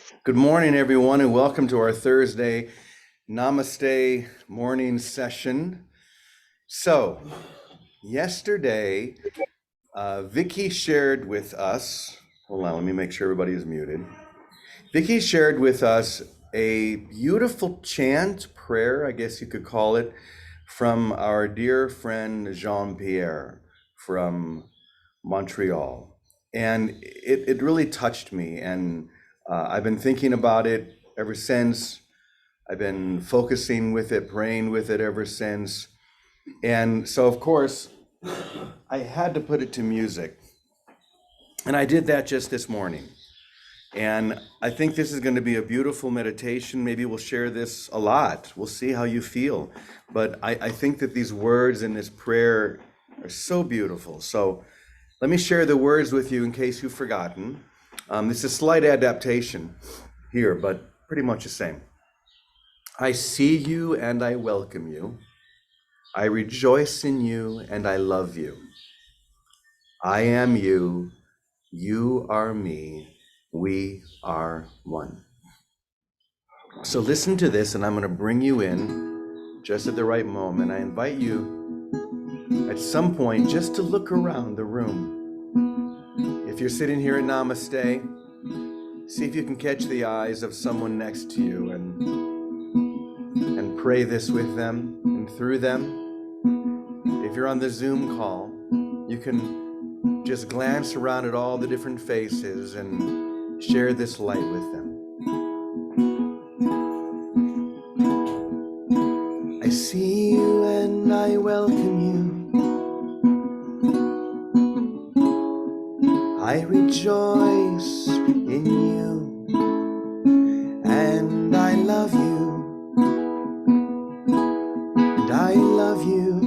Good morning, everyone, and welcome to our Thursday Namaste morning session. So, yesterday, Vicky shared with us, hold on, let me make sure everybody is muted. Vicky shared with us a beautiful chant, prayer, I guess you could call it, from our dear friend Jean-Pierre from Montreal. And it really touched me. And I've been thinking about it ever since. I've been focusing with it, praying with it ever since. And so, of course, I had to put it to music. And I did that just this morning. And I think this is going to be a beautiful meditation. Maybe we'll share this a lot. We'll see how you feel. But I think that these words in this prayer are so beautiful. So let me share the words with you in case you've forgotten. This is a slight adaptation here, but pretty much the same. I see you and I welcome you. I rejoice in you and I love you. I am you. You are me. We are one. So listen to this, and I'm going to bring you in just at the right moment. I invite you at some point just to look around the room. If you're sitting here at Namaste, see if you can catch the eyes of someone next to you and pray this with them and through them. If you're on the Zoom call, you can just glance around at all the different faces and share this light with them. I see you and I welcome you. I rejoice in you and I love you. And I love you.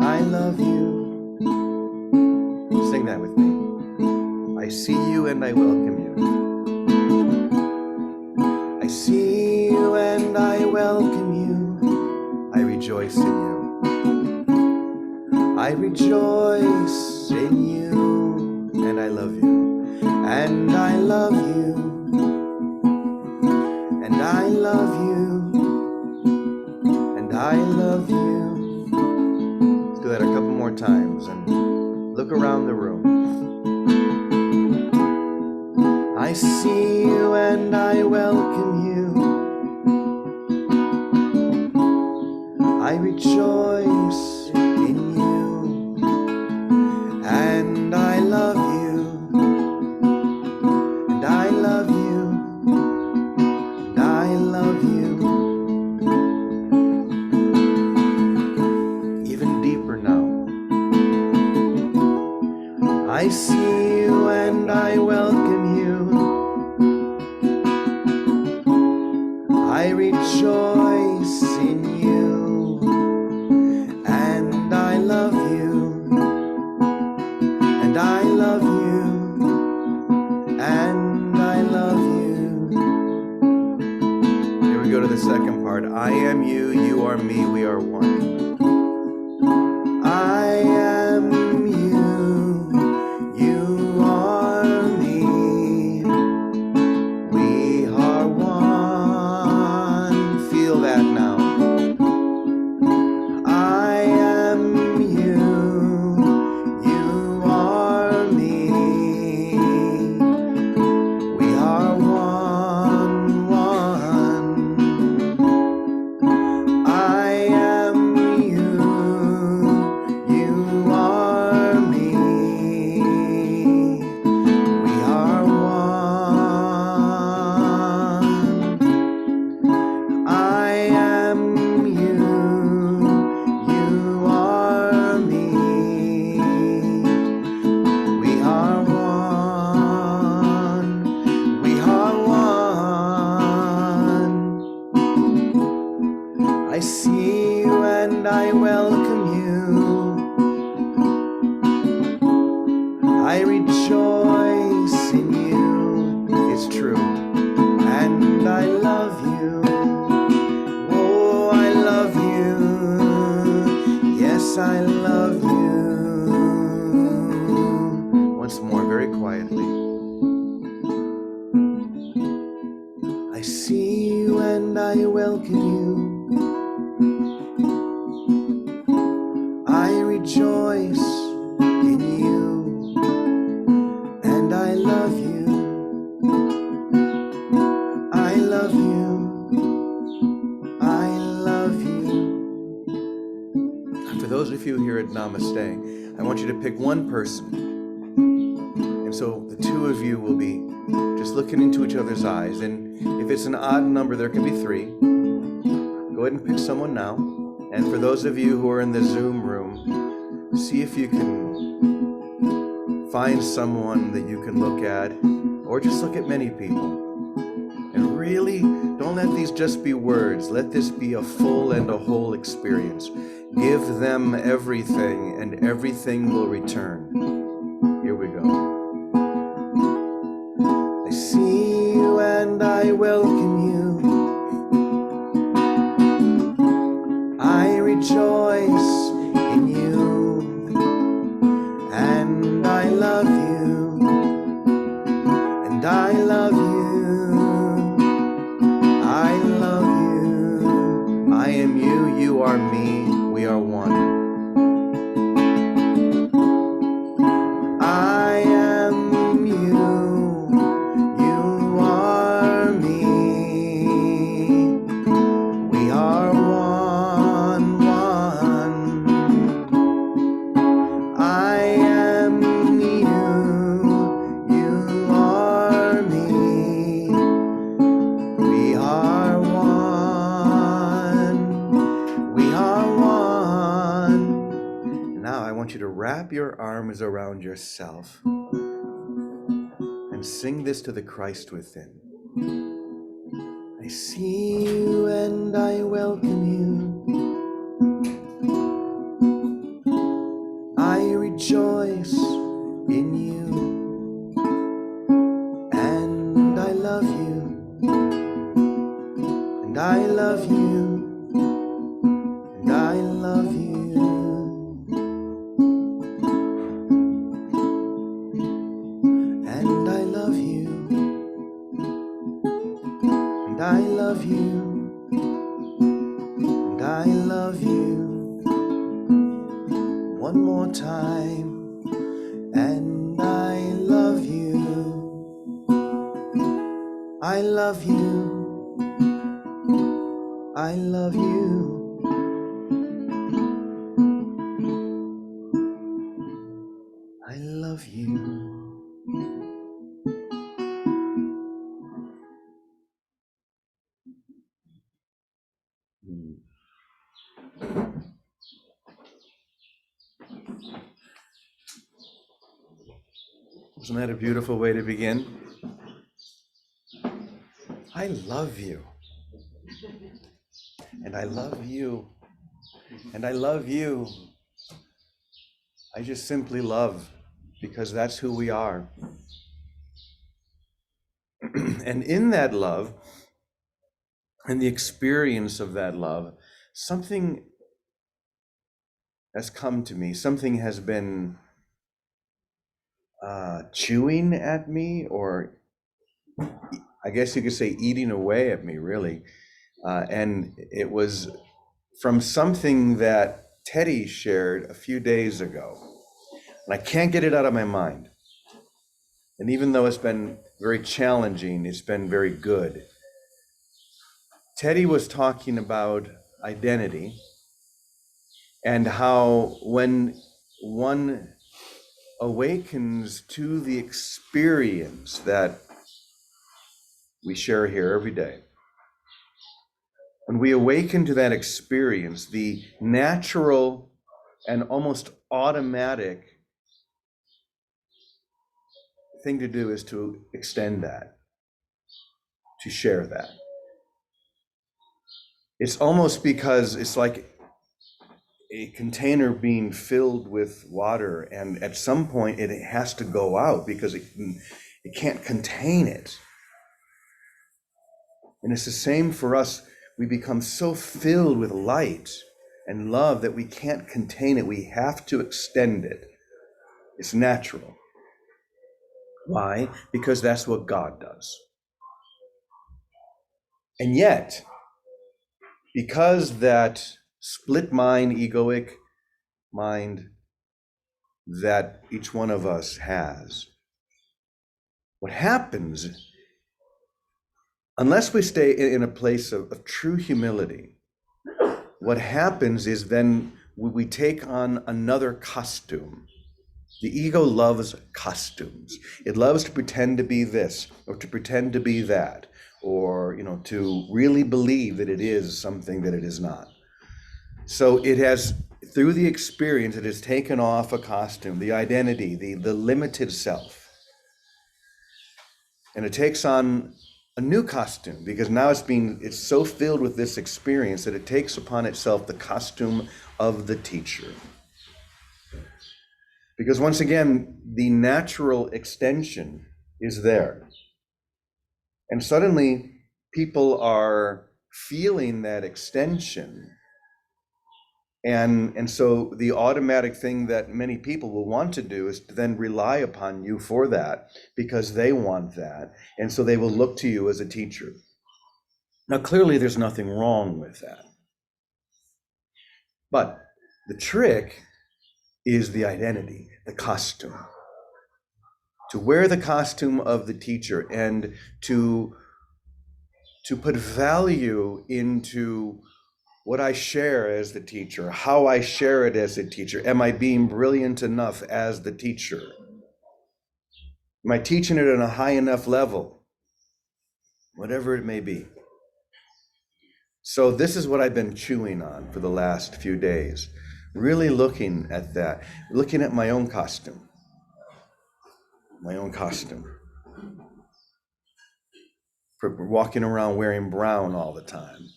I love you. Sing that with me. I see you and I welcome you. I see you and I welcome you. I rejoice in you. I rejoice in you and I love you. And I love you. And I love you. And I love you. Let's do that a couple more times and look around the room. I see you and I welcome you. I rejoice in you and I love you. And I love you. And I love you. Even deeper now. I see you and I welcome you. I rejoice in you and I love you. And I love you. And I love you. Here we go to the second part. I am you, you are me, we are one. I am you, you are me, we are one. Feel that now. I am you, you are me, we are one, one. I am and I welcome you. I rejoice in you, and I love you. I love you. I love you. For those of you here at Namaste, I want you to pick one person. And so the two of you will be just looking into each other's eyes. And if it's an odd number, there can be three. Go ahead and pick someone now. And for those of you who are in the Zoom room, see if you can find someone that you can look at, or just look at many people. And really, don't let these just be words. Let this be a full and a whole experience. Give them everything, and everything will return. Here we go. I see you and I welcome you. I rejoice in you, and I love you, and I love you. I love you. I am you, you are me, we are one. I am you, you are me. We are one, one. I am you, you are me. We are one. We are one. Now I want you to wrap your arms around yourself and sing this to the Christ within. I see you and I welcome you. I rejoice in you, and I love you, and I love you, and I love you. And I love you, and I love you, and I love you. One more time. And I love you. I love you. I love you. I love you. Wasn't that a beautiful way to begin? I love you. And I love you. And I love you. I just simply love, because that's who we are. And in that love, and the experience of that love, something has come to me. Something has been chewing at me, or I guess you could say eating away at me, really. And it was from something that Teddy shared a few days ago. And I can't get it out of my mind. And even though it's been very challenging, it's been very good. Teddy was talking about identity and how when one awakens to the experience that we share here every day, when we awaken to that experience, the natural and almost automatic thing to do is to extend that, to share that. It's almost because it's like a container being filled with water, and at some point it has to go out because it can't contain it. And it's the same for us. We become so filled with light and love that we can't contain it. We have to extend it. It's natural. Why? Because that's what God does. And yet, because that split mind, egoic mind that each one of us has, what happens, unless we stay in a place of true humility, what happens is then we take on another costume. The ego loves costumes. It loves to pretend to be this or to pretend to be that, or to really believe that it is something that it is not. So it has, through the experience, it has taken off a costume, the identity, the limited self. And it takes on a new costume because now it's so filled with this experience that it takes upon itself the costume of the teacher. Because once again, the natural extension is there. And suddenly people are feeling that extension. And so the automatic thing that many people will want to do is to then rely upon you for that because they want that. And so they will look to you as a teacher. Now, clearly there's nothing wrong with that. But the trick is the identity, the costume. To wear the costume of the teacher and to put value into what I share as the teacher, how I share it as a teacher. Am I being brilliant enough as the teacher? Am I teaching it at a high enough level? Whatever it may be. So this is what I've been chewing on for the last few days. Really looking at that, looking at my own costume. My own costume. For walking around wearing brown all the time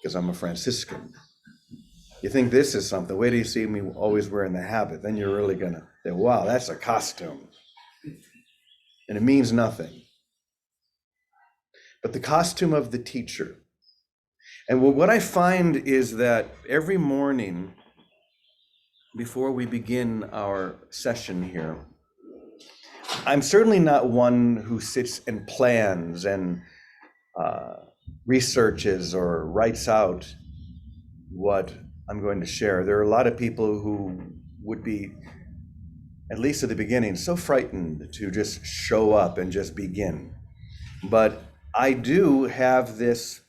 because I'm a Franciscan. You think this is something, wait till you see me always wearing the habit, then you're really gonna say, wow, that's a costume. And it means nothing. But the costume of the teacher. And what I find is that every morning before we begin our session here, I'm certainly not one who sits and plans and researches or writes out what I'm going to share. There are a lot of people who would be, at least at the beginning, so frightened to just show up and just begin. But I do have this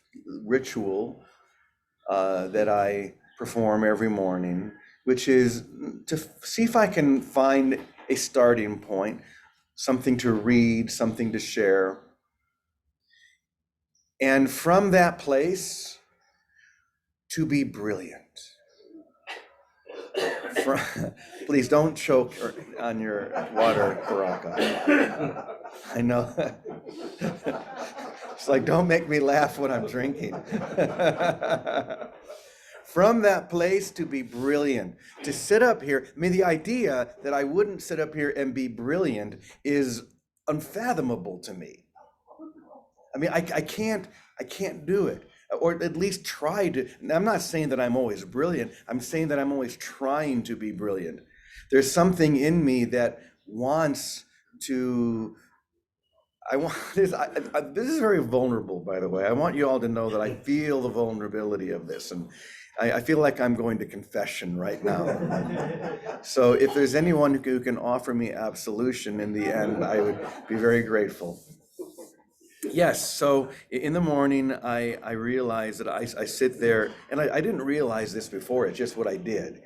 ritual that I perform every morning, which is to see if I can find a starting point, something to read, something to share. And from that place, to be brilliant. Please don't choke on your water, Baraka. I know. It's like, don't make me laugh when I'm drinking. From that place to be brilliant, to sit up here. I mean, the idea that I wouldn't sit up here and be brilliant is unfathomable to me. I mean, I can't do it, or at least try to. I'm not saying that I'm always brilliant. I'm saying that I'm always trying to be brilliant. There's something in me that wants to. I want this. This is very vulnerable, by the way. I want you all to know that I feel the vulnerability of this, and I feel like I'm going to confession right now. So if there's anyone who can offer me absolution in the end, I would be very grateful. Yes, so in the morning, I realize that I sit there, and I didn't realize this before, it's just what I did.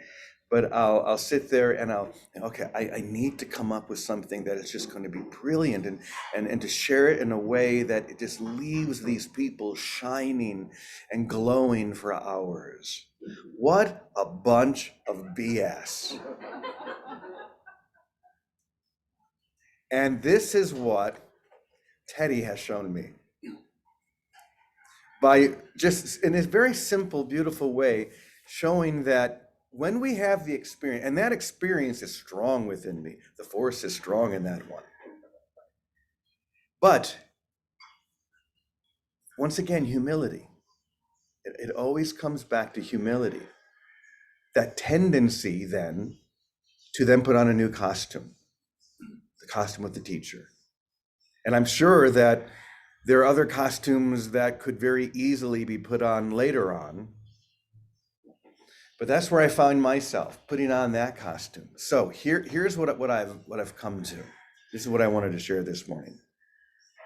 But I'll sit there and I need to come up with something that is just going to be brilliant and to share it in a way that it just leaves these people shining and glowing for hours. What a bunch of BS. And this is what Teddy has shown me. By just in a very simple, beautiful way, showing that when we have the experience, and that experience is strong within me, the force is strong in that one. But once again, humility. It always comes back to humility. That tendency then to then put on a new costume, the costume of the teacher. And I'm sure that There are other costumes that could very easily be put on later on, but that's where I found myself putting on that costume. So here's what I've come to. This is what I wanted to share this morning.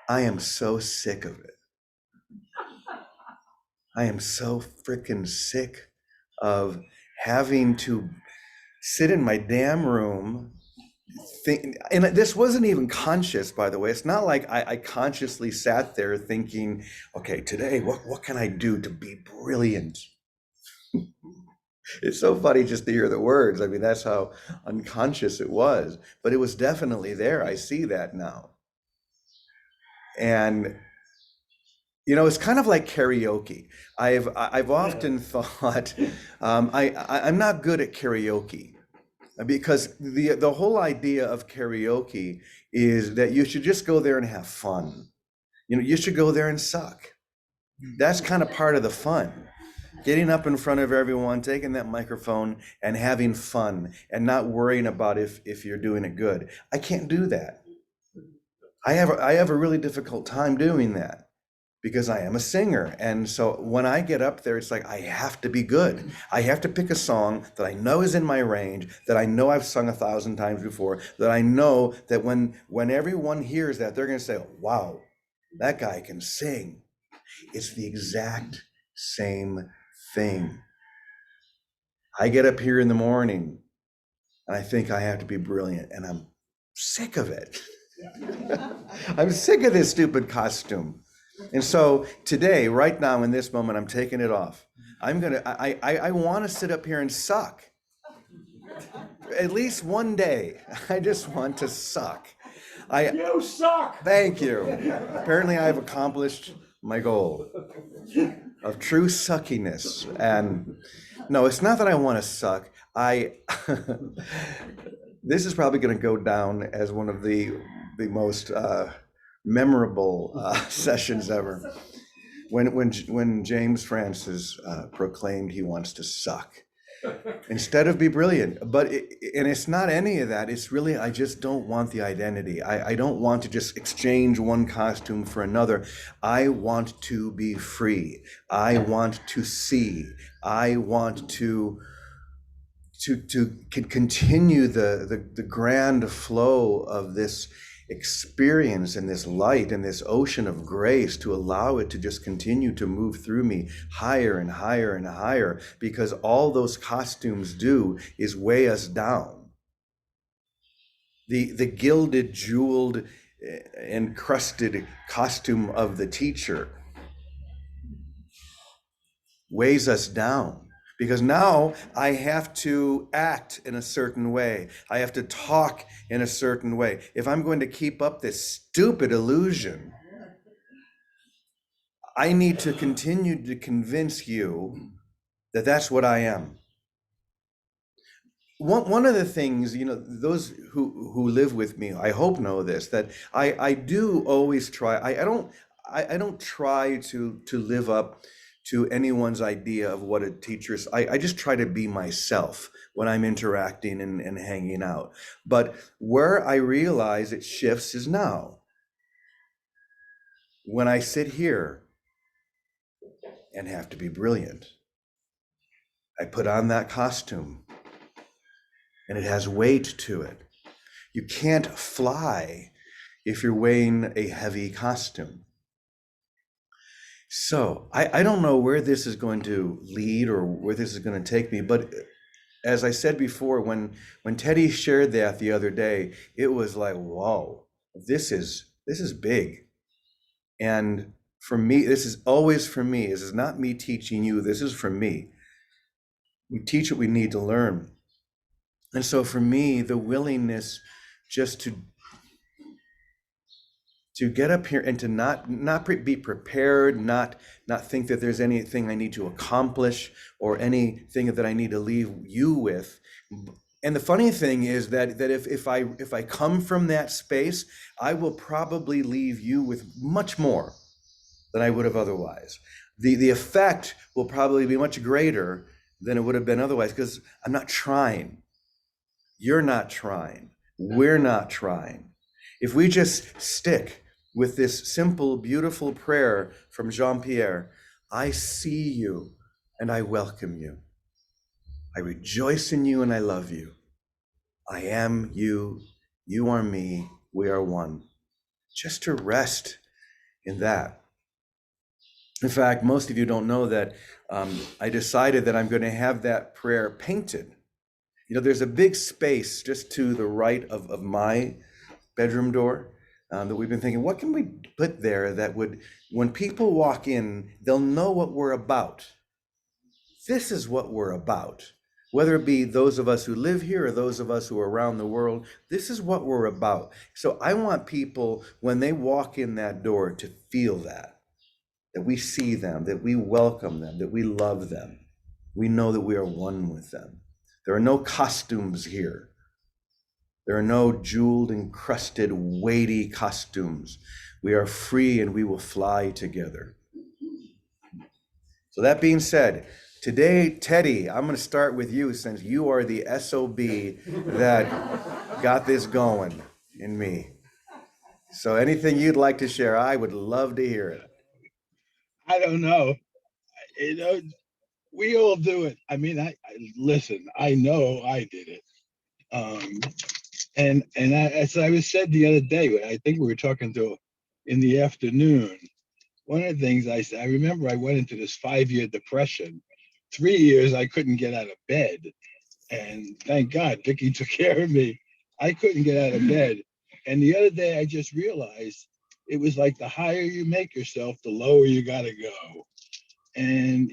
I am so sick of it. I am so freaking sick of having to sit in my damn room. And this wasn't even conscious, by the way. It's not like I consciously sat there thinking, okay, today, what can I do to be brilliant? It's so funny just to hear the words. I mean, that's how unconscious it was, but it was definitely there. I see that now. And it's kind of like karaoke. I've often thought I'm not good at karaoke because the whole idea of karaoke is that you should just go there and have fun. You should go there and suck. That's kind of part of the fun. Getting up in front of everyone, taking that microphone and having fun and not worrying about if you're doing it good. I can't do that. I have a really difficult time doing that because I am a singer. And so when I get up there, it's like I have to be good. I have to pick a song that I know is in my range, that I know I've sung 1,000 times before, that I know that when everyone hears that, they're going to say, wow, that guy can sing. It's the exact same thing. I get up here in the morning and I think I have to be brilliant, and I'm sick of it. I'm sick of this stupid costume. And so today, right now, in this moment, I'm taking it off. I want to sit up here and suck. At least one day, I just want to suck. You suck! Thank you. Apparently, I've accomplished my goal of true suckiness. And no, it's not that I want to suck. This is probably going to go down as one of the most memorable sessions ever. When James Francis proclaimed he wants to suck instead of be brilliant. And it's not any of that. It's really, I just don't want the identity. I don't want to just exchange one costume for another. I want to be free. I want to see. I want to continue the grand flow of this experience and this light and this ocean of grace, to allow it to just continue to move through me higher and higher and higher, because all those costumes do is weigh us down. The gilded, jeweled, encrusted costume of the teacher weighs us down. Because now I have to act in a certain way. I have to talk in a certain way. If I'm going to keep up this stupid illusion, I need to continue to convince you that that's what I am. One of the things, those who live with me, I hope know this, that I do always try. I don't try to live up to anyone's idea of what a teacher is. I just try to be myself when I'm interacting and hanging out. But where I realize it shifts is now. When I sit here and have to be brilliant, I put on that costume and it has weight to it. You can't fly if you're wearing a heavy costume. So I don't know where this is going to lead or where this is going to take me, but as I said before, when Teddy shared that the other day, it was like, whoa, this is big. And for me, this is always for me. This is not me teaching you. This is for me. We teach what we need to learn. And so for me, the willingness just to get up here and to not be prepared, not think that there's anything I need to accomplish or anything that I need to leave you with. And the funny thing is that if I come from that space, I will probably leave you with much more than I would have otherwise. The effect will probably be much greater than it would have been otherwise, because I'm not trying. You're not trying. We're not trying. If we just stick with this simple, beautiful prayer from Jean-Pierre. I see you and I welcome you. I rejoice in you and I love you. I am you, you are me, we are one. Just to rest in that. In fact, most of you don't know that I decided that I'm going to have that prayer painted. You know, there's a big space just to the right of my bedroom door that we've been thinking, what can we put there that would, when people walk in, they'll know what we're about. This is what we're about. Whether it be those of us who live here or those of us who are around the world, this is what we're about. So I want people, when they walk in that door, to feel that we see them, that we welcome them, that we love them. We know that we are one with them. There are no costumes here. There are no jeweled, encrusted, weighty costumes. We are free and we will fly together. So that being said, today, Teddy, I'm going to start with you since you are the SOB that got this going in me. So anything you'd like to share, I would love to hear it. I don't know. You know, we all do it. I mean, I listen. I know I did it. As I was said the other day, I think we were talking to in the afternoon. One of the things I said, I remember I went into this 5-year depression. 3 years I couldn't get out of bed, and thank God Vicky took care of me. I couldn't get out of bed, and the other day I just realized it was like the higher you make yourself, the lower you got to go. And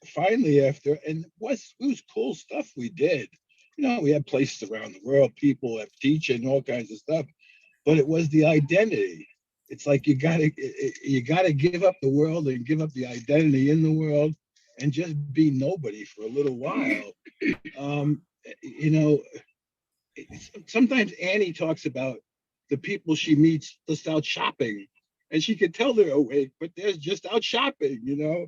finally and it was cool stuff we did. We had places around the world, people have teaching, all kinds of stuff, but it was the identity. It's like you gotta give up the world and give up the identity in the world and just be nobody for a little while. um you know Sometimes Annie talks about the people she meets just out shopping, and she can tell they're awake, but they're just out shopping.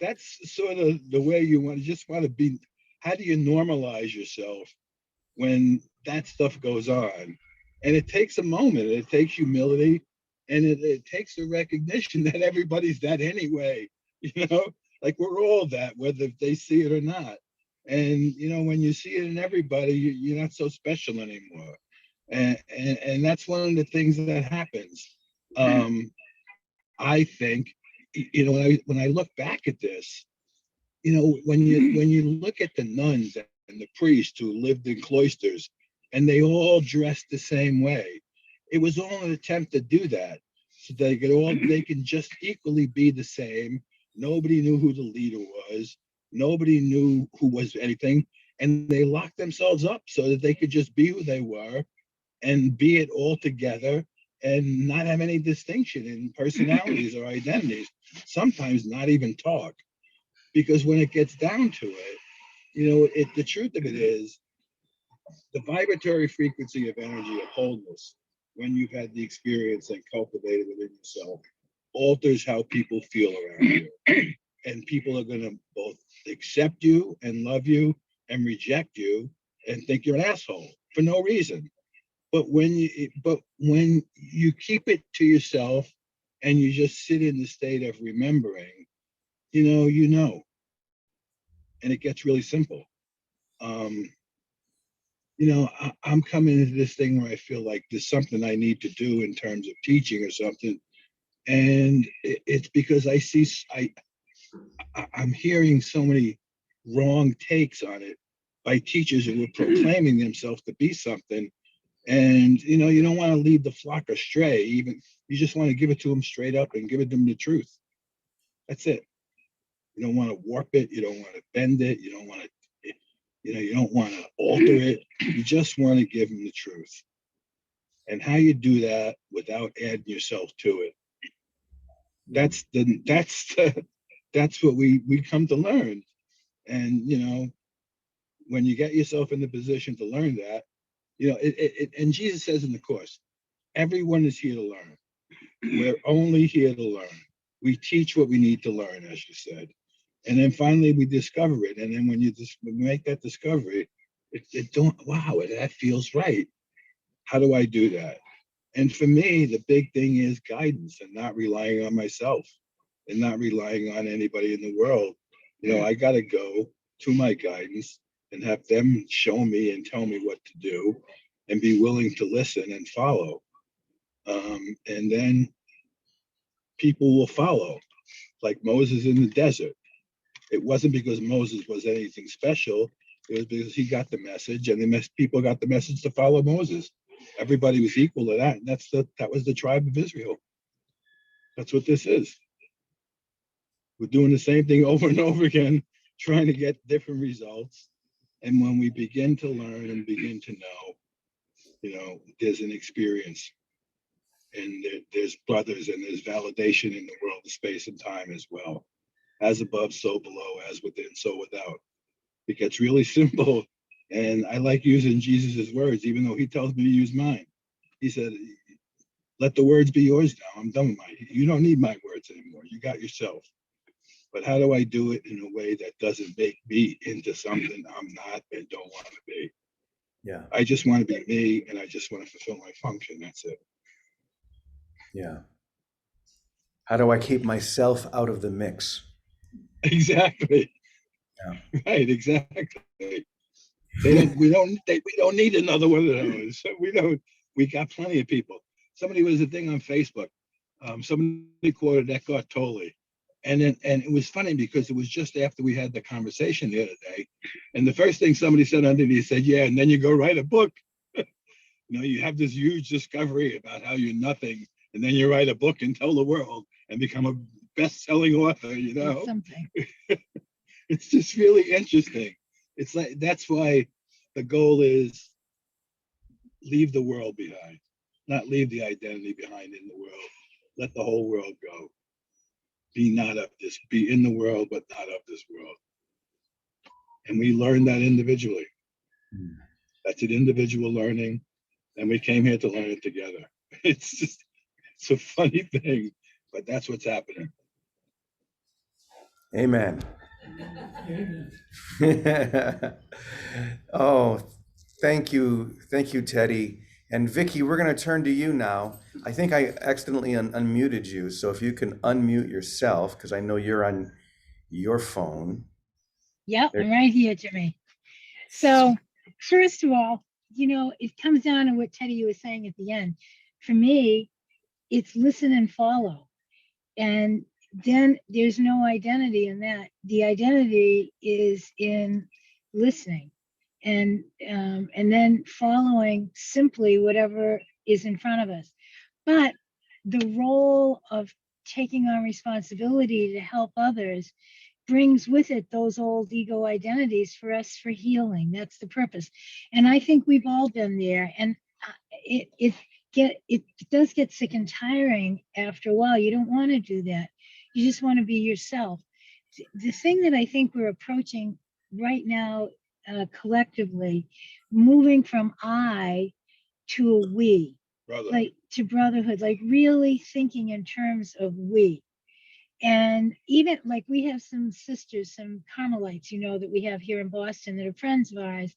That's sort of the way you want to be. How do you normalize yourself when that stuff goes on? And it takes a moment, it takes humility, and it takes a recognition that everybody's that anyway, you know, like we're all that, whether they see it or not. And when you see it in everybody, you're not so special anymore. And that's one of the things that happens. I think, when I look back at this, when you look at the nuns and the priests who lived in cloisters, and they all dressed the same way, it was all an attempt to do that, so they can just equally be the same. Nobody knew who the leader was. Nobody knew who was anything, and they locked themselves up so that they could just be who they were and be it all together and not have any distinction in personalities or identities. Sometimes not even talk, because when it gets down to it, the truth of it is the vibratory frequency of energy of wholeness, when you've had the experience and cultivated within yourself, alters how people feel around you. And people are going to both accept you and love you and reject you and think you're an asshole for no reason. But when you keep it to yourself and you just sit in the state of remembering, and it gets really simple. I'm coming into this thing where I feel like there's something I need to do in terms of teaching or something, and it's because I'm hearing so many wrong takes on it by teachers who are proclaiming themselves to be something, and you don't want to lead the flock astray. Even you just want to give it to them straight up and give it them the truth. That's it. You don't want to warp it. You don't want to bend it. You don't want to you don't want to alter it. You just want to give them the truth. And how you do that without adding yourself to it, that's what we come to learn. And when you get yourself in the position to learn that, and Jesus says in the course, everyone is here to learn. We're only here to learn. We teach what we need to learn, as you said. And then finally we discover it. And then when you just make that discovery, that feels right. How do I do that? And for me, the big thing is guidance and not relying on myself and not relying on anybody in the world. I got to go to my guidance and have them show me and tell me what to do and be willing to listen and follow. And then people will follow, like Moses in the desert. It wasn't because Moses was anything special. It was because he got the message, and the people got the message to follow Moses. Everybody was equal to that. And that was the tribe of Israel. That's what this is. We're doing the same thing over and over again, trying to get different results. And when we begin to learn and begin to know, there's an experience, and there's brothers, and there's validation in the world of space and time as well. As above, so below, as within, so without. It gets really simple. And I like using Jesus's words, even though he tells me to use mine. He said, let the words be yours now. I'm done with mine. You don't need my words anymore. You got yourself. But how do I do it in a way that doesn't make me into something I'm not and don't want to be? Yeah. I just want to be me, and I just want to fulfill my function. That's it. Yeah. How do I keep myself out of the mix? Exactly. Yeah. Right. Exactly. We don't need another one of those. We got plenty of people. Somebody was a thing on Facebook. Somebody quoted Eckhart Tolle. And it was funny because it was just after we had the conversation the other day. And the first thing somebody said underneath said, yeah, and then you go write a book. You have this huge discovery about how you're nothing, and then you write a book and tell the world and become a best-selling author, That's something. It's just really interesting. It's like, that's why the goal is leave the world behind, not leave the identity behind in the world. Let the whole world go. Be in the world, but not of this world. And we learn that individually. That's an individual learning. And we came here to learn it together. It's a funny thing, but that's what's happening. Amen. Oh, thank you, Teddy. And Vicky, we're going to turn to you now. I think I accidentally unmuted you, so if you can unmute yourself, because I know you're on your phone. Yep, I'm right here, Jimmy. So first of all, it comes down to what Teddy was saying at the end. For me, it's listen and follow. And then there's no identity in that. The identity is in listening and then following simply whatever is in front of us. But the role of taking on responsibility to help others brings with it those old ego identities for us for healing. That's the purpose. And I think we've all been there. And it does get sick and tiring after a while. You don't want to do that. You just want to be yourself. The thing that I think we're approaching right now collectively, moving from I to a we, like to brotherhood, like really thinking in terms of we. And even like we have some sisters, some Carmelites, that we have here in Boston that are friends of ours,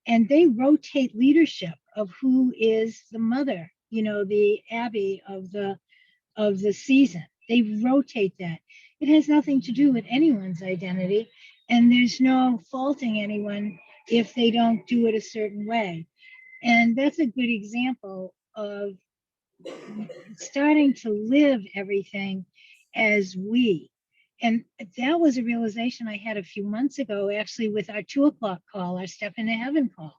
and they rotate leadership of who is the mother, the abbey of the season. They rotate that. It has nothing to do with anyone's identity, and there's no faulting anyone if they don't do it a certain way. And that's a good example of starting to live everything as we. And that was a realization I had a few months ago, actually, with our 2:00 call, our Step into Heaven call.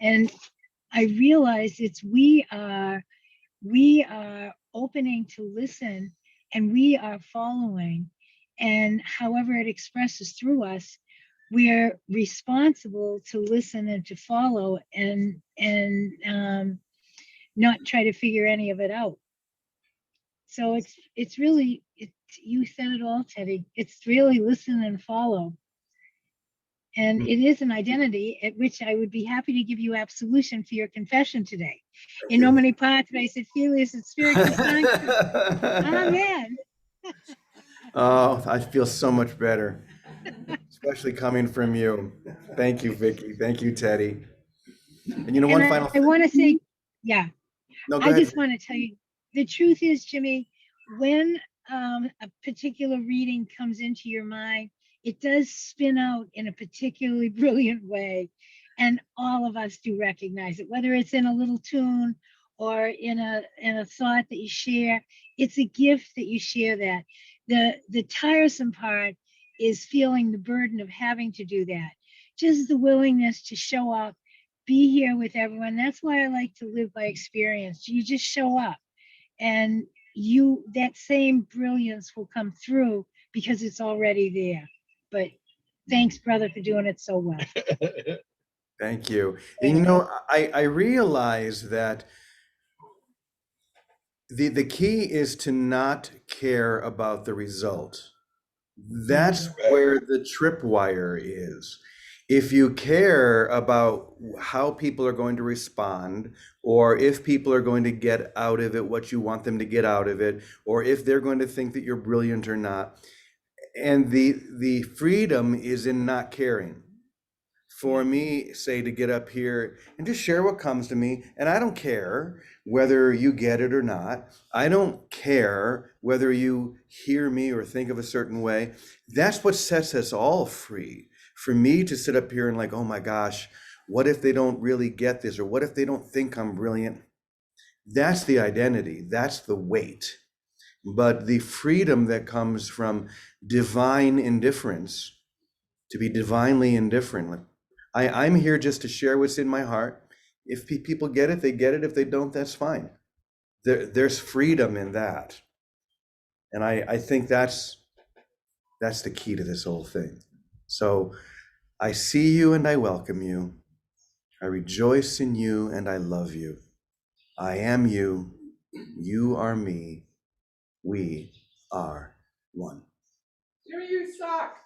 And I realized we are opening to listen, and we are following. And however it expresses through us, we're responsible to listen and to follow and not try to figure any of it out. So it's really, you said it all, Teddy. It's really listen and follow. And it is an identity at which I would be happy to give you absolution for your confession today. In nomine Patris et Filius et Spiritus Sanctus. Amen. Oh, I feel so much better, especially coming from you. Thank you, Vicky. Thank you, Teddy. And one final I want to say, yeah. No, go I ahead. just want to tell you, the truth is, Jimmy, when a particular reading comes into your mind, it does spin out in a particularly brilliant way. And all of us do recognize it, whether it's in a little tune or in a thought that you share. It's a gift that you share that. The tiresome part is feeling the burden of having to do that. Just the willingness to show up, be here with everyone. That's why I like to live by experience. You just show up, and that same brilliance will come through because it's already there. But thanks, brother, for doing it so well. Thank you. And you know, I realize that the key is to not care about the result. That's where the tripwire is. If you care about how people are going to respond, or if people are going to get out of it what you want them to get out of it, or if they're going to think that you're brilliant or not, and the freedom is in not caring. For me, say, to get up here and just share what comes to me, and I don't care whether you get it or not. I don't care whether you hear me or think of a certain way. That's what sets us all free. For me to sit up here and like, oh my gosh, what if they don't really get this, or what if they don't think I'm brilliant? That's the identity, that's the weight. But the freedom that comes from divine indifference, to be divinely indifferent. Like, I'm here just to share what's in my heart. If people get it, they get it. If they don't, that's fine. There's freedom in that. And I think that's the key to this whole thing. So I see you and I welcome you. I rejoice in you and I love you. I am you. You are me. We are one. You suck.